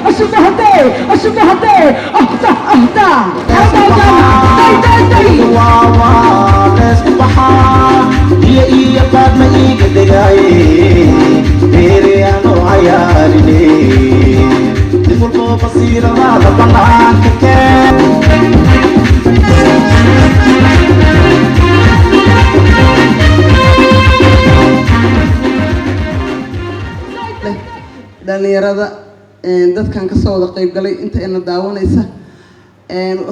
أشبهتي أهدا أهدا يا بعد ما يقدقاي بيري أنا عيالي تفرقوا بصيرة هذا طلعان كتاب dhalinyarada dadkan ka soo wada qayb galay inta ina daawanaysa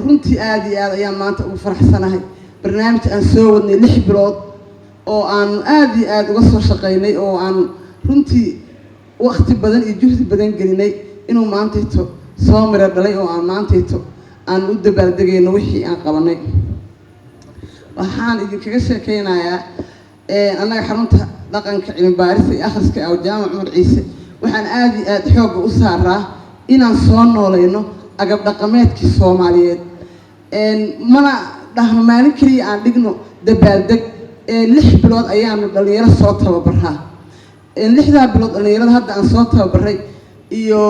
runtii aad iyo aad ayaan maanta ugu faraxsanahay barnaamij aan soo wadnay 6 bilood oo aan aad iyo aad uga soo shaqeynay oo aan runtii waqti badan iyo juhdi badan gelinay inuu maantayto soo miro dhalay oo aan maantayto aan u dabaaldegayno wixii aan qabanay waxaan idinkaga sheekeynayaa annaga xarunta dhaqanka cilmi baarista iyo akhriska ee jaamac Cumar Ciise waxaan aad iyo aad xoog u saaraa inaan soo noolayno agab dhaqameedkii Soomaaliyeed mana dhahno maalin kaliya aan dhigno dabaaldeg 6 bilood ayaanu dhalinyaro soo tababaraa 6 bilood dhalinyarada hadda aan soo tababaray iyo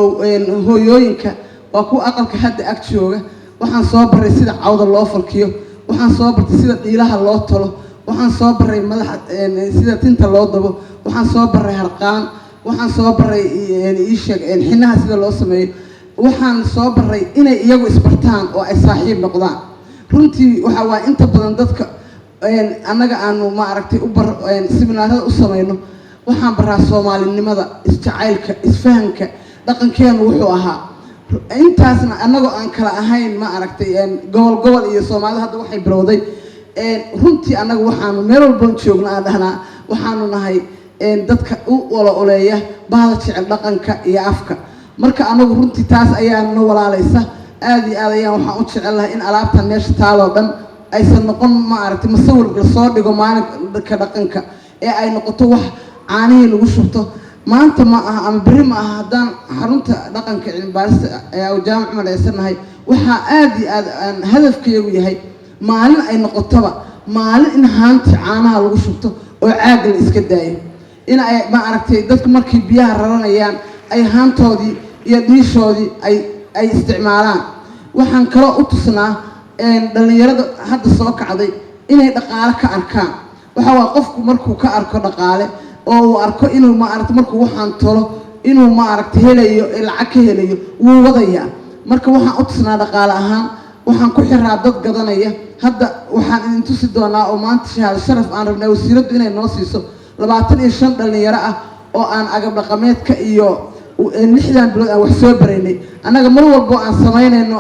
hooyooyinka waa ku aqalka hadda ag jooga waxaan soo baray sida cawda loo falkiyo waxaan soo bartay sida dhiilaha loo tolo waxaan soo baray madaxa sida tinta loo dabo waxaan soo baray harqaan waxaan soo baray xinaha sida loo sameeyo waxaan soo baray inay iyagu isbartaan oo ay saaxiib noqdaan runtii waxa waa inta badan dadka annaga aanu ma aragtay u bar seminaarada u sameeyno waxaan baraa Soomaalinimada isjacaylka isfahanka dhaqankeenu wuxuu ahaa intaasna annagoo aan kala ahayn ma aragtay gobol iyo Soomaalida hadda waxay bilowday runtii annaga waxaanu meel walba joogna aan dhahnaa waxaanu nahay dadka u oleeya bahda jecel dhaqanka iyo afka marka anagu runtii taas ayaa noo walaalaysa aad iyo aad ayaan waxaan u jecelahay in alaabtan meesha taalo dhan aysan noqon ma aragtay masawir la soo dhigo maalinka dhaqanka ee ay noqoto wax caanihii lagu shubto maanta ma aha ama bari ma aha haddaan xarunta dhaqanka cilmi baarista ee jaamac Cumar Ciise nahay waxaa aad iyo aad aan hadafkeegu yahay maalin ay noqotoba maalin in haanta caanaha lagu shubto oo caag la iska daayo in ay ma aragtay dadku markii biyaha raranayaan ay haantoodii iyo dhiishoodii ay isticmaalaan waxaan kala u tusnaa dhalinyarada hadda soo kacday inay dhaqaale ka arkaan waxa waa qofku markuu ka arko dhaqaale oo uu arko inuu ma aragtay markuu waxaan tolo inuu ma aragtay helayo lacag ka helayo wuu wadayaa marka waxaan u tusnaa dhaqaale ahaan waxaan ku xiraa dad gadanaya hadda waxaan idin tusi doonaa oo maanta shahaado sharaf aan rabnaa wasiiraddu inay noo siiso 25 dhalinyaro ah oo aan agab dhaqameedka iyo 6 bilood aan wax soo baraynay annaga mar walba aan sameynayno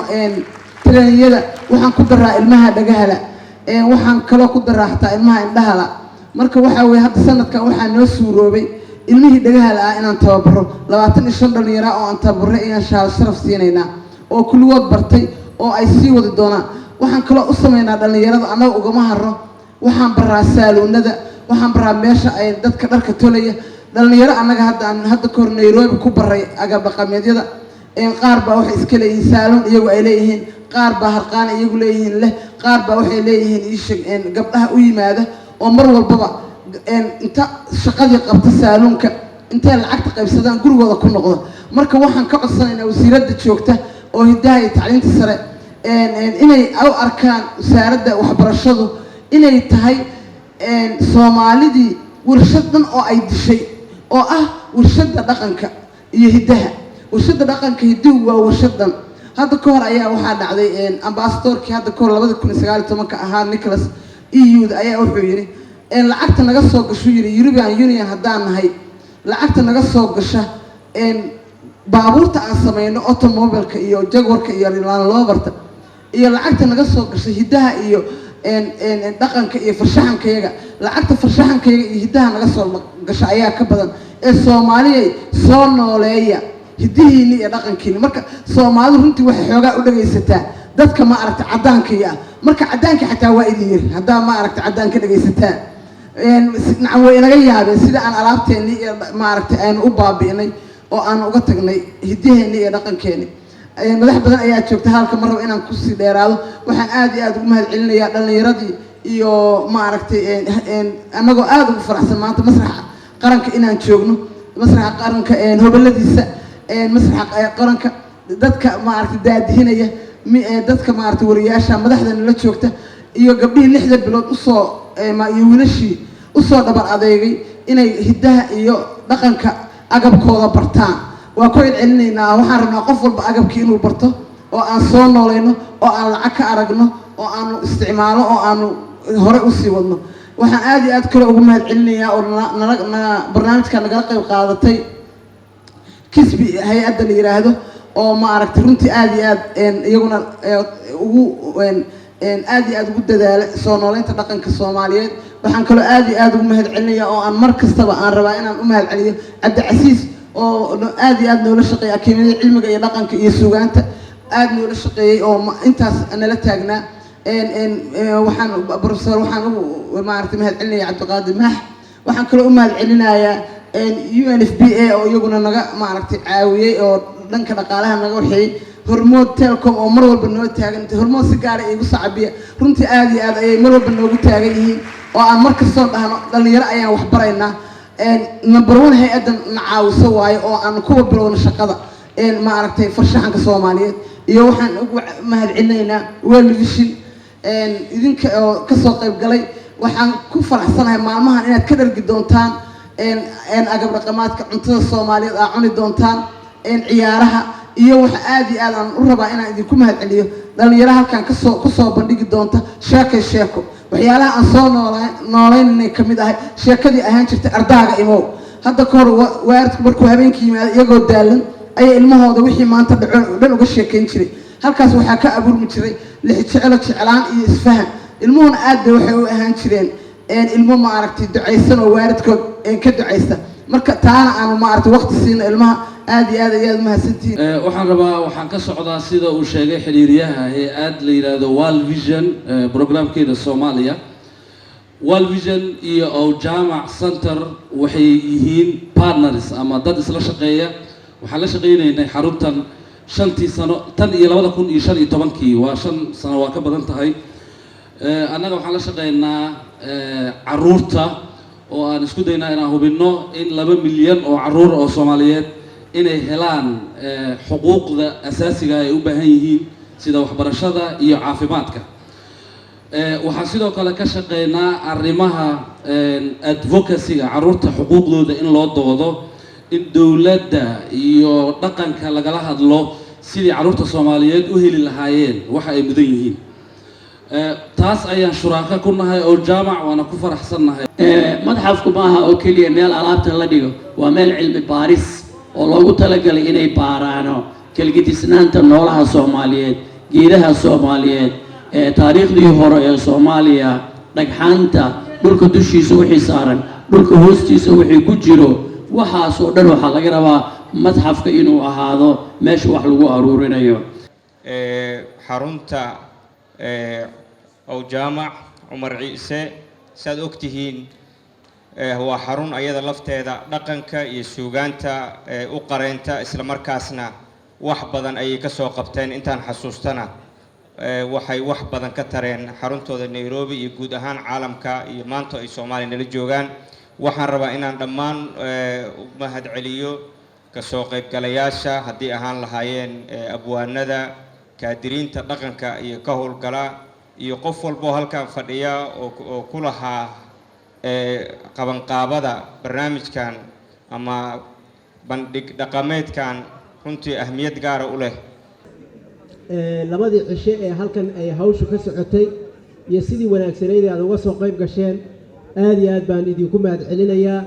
trainyada waxaan ku daraa ilmaha dhagahala waxaan kala ku daraa xataa ilmaha indhahala marka waxa weey hadda sanadkan waxaa noo suuroobay ilmihii dhagahala ah inaan tababaro 25 dhalinyaro oo aan tababaray ayaan shahaado sharaf siinaynaa oo kulligood bartay oo ay sii wadi doonaan waxaan kala u sameynaa dhalinyarada annaga ugama haro waxaan baraa saaluunada waxaan baraa meesha ay dadka dharka tolaya dhalinyaro annaga hadda kor Nairobi ku baray agab dhaqameedyada qaar baa waxay iska leeyihiin saaluun iyagu ay leeyihiin qaar baa harqaan iyagu leeyihiin leh qaar baa waxay leeyihiin gabdhaha u yimaada oo mar walbaba inta shaqadii qabta saaluunka intay lacagta qaybsadaan gurigooda ku noqdo marka waxaan ka codsanaynaa wasiiradda joogta oo hidaha iyo tacliinta sare inay u arkaan wasaaradda waxbarashadu inay tahay Soomaalidii warshad dhan oo ay dishay oo ah warshadda dhaqanka iyo hidaha warshadda dhaqanka hiduhu waa warshadan hadda ka hor ayaa waxaa dhacday ambassadorkii hadda ka hor 2019 ka ahaa Nicholas EU ayaa wuxuu yiri lacagta naga soo gasho yiri European Union haddaan nahay lacagta naga soo gasha baabuurta aan sameeyno automobilka iyo Jaguarka iyo Land Roverta iyo lacagta naga soo gashay hidaha iyo dhaqanka iyo farshaxankayaga lacagta farshaxankayaga iyo hidaha naga soo gasha ayaa ka badan ee Soomaaliyeed soo nooleeya hidihiini iyo dhaqankiini marka Soomaalidu runtii waxay xoogaa u dhageysataa dadka ma aragtay cadaankiya marka cadaanka xataa waa idin yiri hadaa ma aragtay cadaanka dhageysataa nacam way inaga yaabeen sida aan alaabteeni iyo ma aragtay aan u baabi'inay oo aan uga tagnay hidiheeni iyo dhaqankeeni madax badan ayaa joogta halka mar inaan ku sii dheeraado waxaan aad iyo aad ugu mahadcelinayaa dhalinyaradii iyo ma aragtay anagoo aad ugu faraxsan maanta masraxa qaranka inaan joogno masraxa qaranka hobaladiisa masraxa qaranka dadka maaragtay daadihinaya dadka maaragtay wariyaasha madaxdana la joogta iyo gabdhihii 6 bilood usoo iyo wiilashii usoo dhabar adeegay inay hiddaha iyo dhaqanka agabkooda bartaan waa ku celcelinaynaa waxaan rabnaa qof walba agabkii inuu barto oo aan soo noolayno oo aan lacag ka aragno oo aanu isticmaalo oo aanu hore usii wadno waxaan aad iyo aad kale ugu mahadcelinayaa oo barnaamijka nagala qayb qaadatay kisbi hay-adda la yiraahdo oo maaragtay runtii aad iyo aad iyaguna ugu aad iyo aad ugu dadaala soo nooleynta dhaqanka Soomaaliyeed waxaan kaloo aad iyo aad ugu mahadcelinayaa oo aan mar kastaba aan rabaa inaan u mahadceliyo Cabdicasiis oo aad iyo aad noola shaqeeyay akademiyada cilmiga iyo dhaqanka iyo suugaanta aad noola shaqeeyay oo intaas nala taagnaa waxaan professor waxaan maaragtay mahadcelinayaa Cabdiqaadir Maax waxaan kaloo u mahadcelinayaa UNFPA oo iyaguna naga maaragtay caawiyay oo dhanka dhaqaalaha naga waxay hormood telecom oo mar walba noo taagan hormood si gaar ah igu sacabiya runtii aad iyo aad ayay mar walba noogu taagan yihiin oo aan mar kastoo dhahno dhalinyaro ayaan wax baraynaa number 1 hay-adan na caawiso waayo oo aan kuwa bilowna shaqada maaragtay farshaxanka Soomaaliyeed iyo waxaan ugu mahadcelinaynaa World Vision idinka oo ka soo qayb galay waxaan ku faraxsanahay maalmahan inaad ka dhargi doontaan agab dhaqameedka cuntada Soomaaliyeed aa cuni doontaan ciyaaraha iyo waxa aad iyo aad aan u rabaa inaan idinku mahadceliyo dhalinyaro halkan ku soo bandhigi doonta sheeko waxyaalaha aan soo nooleynay kamid ahay sheekadii ahaan jirtay ardaaga imow hadda ka hor waalidku markuu habeenkii yimaado iyagoo daalan ayay ilmahooda wixii maanta dhan uga sheekayn jiray halkaas waxaa ka abuurmi jiray jeclaan iyo isfahan ilmuhuna aad bay waxay u ahaan jireen ilmo maaragtay ducaysan oo waalidkood ka ducaysta marka taana aanu maaragtay waqti siino ilmaha aad iyo aad ayaad mahadsantihiin waxaan rabaa waxaan ka socdaa sida uu sheegay xiriiryaha hay-ad la yiraahdo World Vision programkeeda Soomaaliya World Vision iyo Jaamac Center waxay yihiin partners ama dad isla shaqeeya waxaan la shaqeynaynay xaruntan 5 sano tan iyo 2015 waa 5 sano waa ka badan tahay annaga waxaan la shaqeynaa caruurta oo aan isku daynaa inaan hubinno in 2 milyan oo caruur oo Soomaaliyeed inay helaan xuquuqda asaasiga ay u baahan yihiin sida waxbarashada iyo caafimaadka waxaan sidoo kale ka shaqeynaa arrimaha advocacy-ga caruurta xuquuqdooda in loo doodo in dowladda iyo dhaqanka lagala hadlo sidii caruurta Soomaaliyeed u heli lahaayeen waxa ay mudan yihiin taas ayaan shuraaka ku nahay oo jaamac waana ku faraxsannahay madxafku maaha oo keliya meel alaabta la dhigo waa meel cilmi baaris oo loogu talagalay inay baaraano kalgidisnaanta noolaha Soomaaliyeed geedaha Soomaaliyeed taariikhdii hore ee Soomaaliya dhagxaanta dhulka dushiisa wixii saaran dhulka hoostiisa wixii ku jiro waxaas oo dhan waxa laga rabaa madxafka inuu ahaado meesha wax lagu aruurinayo xarunta jaamac Umar Ciise saad ogtihiin waa xarun ayada lafteeda dhaqanka iyo suugaanta u qareenta isla markaasna wax badan ayay ka soo qabteen intaan xasuustana waxay wax badan ka tareen xaruntooda Nairobi iyo guud ahaan caalamka iyo maanta ay Soomaaliya nala joogaan waxaan rabaa inaan dhammaan mahadceliyo ka soo qaybgalayaasha haddii ahaan lahaayeen abwaanada kaadiriinta dhaqanka iyo ka howlgala iyo qof walbo halkan fadhiya oo ku lahaa qabanqaabada barnaamijkan ama bandhig dhaqameedkan runtii ahmiyad gaara u leh labadii cishe ee halkan ay hawshu ka socotay iyo sidii wanaagsanayd aad uga soo qayb gasheen aad iyo aad baan idinku mahadcelinayaa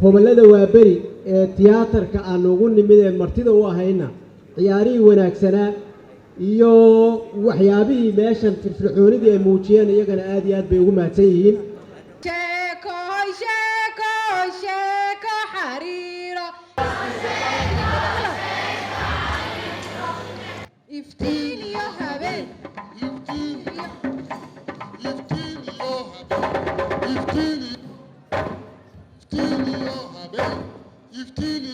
hobalada waa beri ee tiyaatarka aan ugu nimid ee martida u ahayna ciyaarihii wanaagsanaa iyo waxyaabihii meeshan firfircoonidii ay muujiyeen iyagana aad iyo aad bay ugu mahadsan yihiin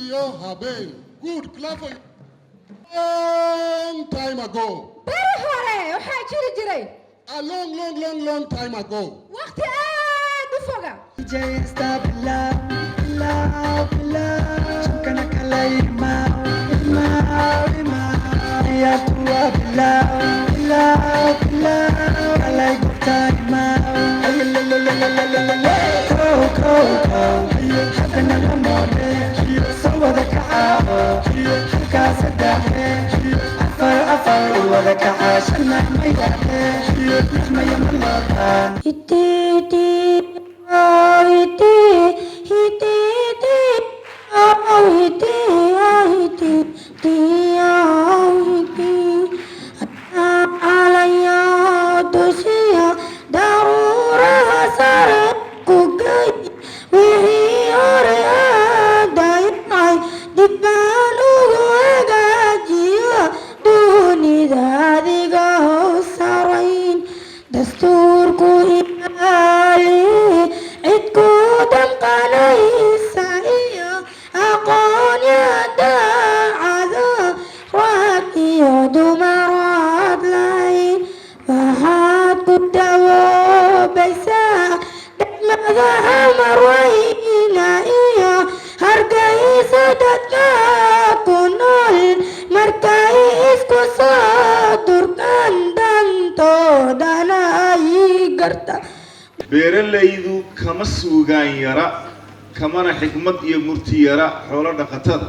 Good, clap for you. Long time ago. A long time ago. DJ stop love, love, love. beeralaydu kama suugaan yara kamana xikmad iyo murti yara xoolo dhaqatada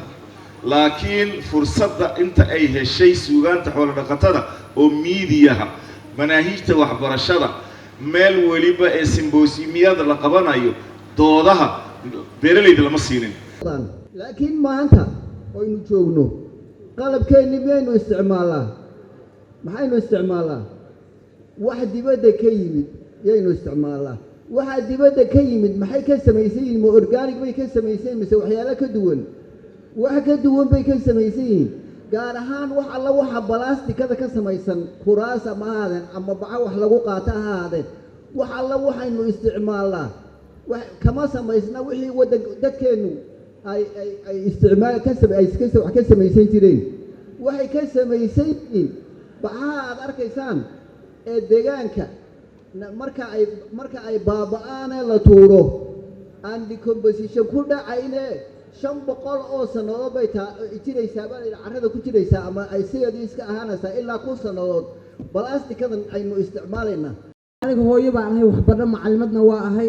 laakiin fursadda inta ay heshay suugaanta xoolo dhaqatada oo miidiyaha manaahiijta waxbarashada meel waliba ee simboosiyada la qabanayo doodaha beeralayda lama siinin laakiin maanta aynu joogno qalabkeenni miyaynu isticmaalnaa maxaynu isticmaalnaa wax dibadda ka yimid yaynu isticmaalnaa waxa dibadda ka yimid maxay ka samaysan yihiin ma organic bay ka samaysan yihiin mise waxyaalo ka duwan wax ka duwan bay ka samaysan yihiin gaar ahaan wax alla waxa balaastikada ka samaysan kuraas ama ahaadeen ama baca wax lagu qaata ha ahaadeen wax alla waxaynu isticmaalnaa wax kama samaysna wixii dadkeennu ay isticmaal ka wax ka samaysan jireen waxay ka samaysan yihiin bacaha aad arkaysaan ee deegaanka marka ay baaba'aan la tuuro aan decomposition ku dhacayne 500 oo sanadood bay jiraysaa baa carrada ku jiraysaa ama ay sideedii iska ahaanaysaa ilaa 1 sanadood balastikadan aynu isticmaalaynaa aniga hooyo baan ahay waxbarasho macallimadna waa ahay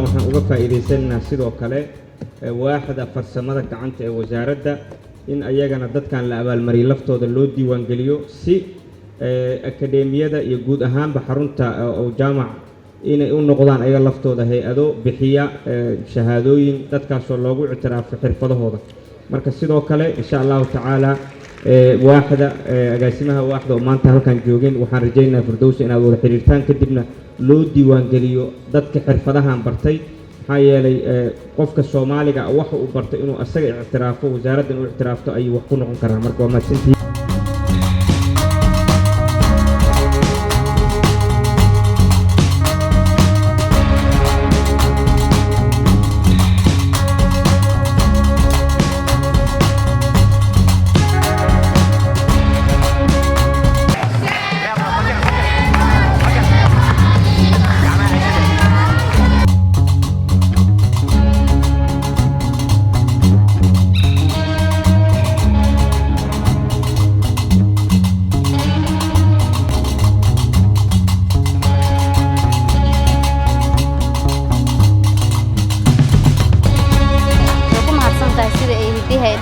waxaan uga faa'iideysanaynaa sidoo kale waaxda farsamada gacanta ee wasaaradda in ayagana dadkan la abaalmariyay laftooda loo diiwaan geliyo si akadeemiyada iyo guud ahaanba xarunta oo jaamac inay u noqdaan ayaga laftooda hay-ado bixiya shahaadooyin dadkaasoo loogu ictiraafo xirfadahooda marka sidoo kale insha allahu tacaala waaxda agaasimaha waaxda oo maanta halkan joogeen waxaan rajaynayaa firdowsi inaad wada xiriirtaan kadibna loo diiwaan geliyo dadka xirfadahan bartay maxaa yeelay qofka Soomaaliga waxa uu bartay inuu asaga ictiraafo wasaaraddan uu ictiraafto ayuu wax ku noqon karaa marka waa mahadsantihiin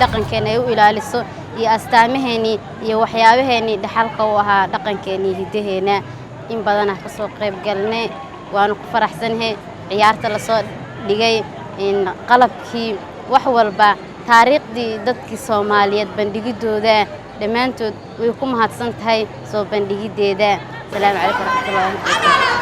dhaqankeena ay u ilaaliso iyo astaamaheeni iyo waxyaabaheeni dhaxalka u ahaa dhaqankeeni hidaheena in badan ah ka soo qayb galnay waanu ku faraxsanahay ciyaarta la soo dhigay in qalabkii wax walba taariikhdii dadkii Soomaaliyeed bandhigidooda dhamaantood way ku mahadsan tahay soo bandhigideeda السلام عليكم ورحمة الله وبركاته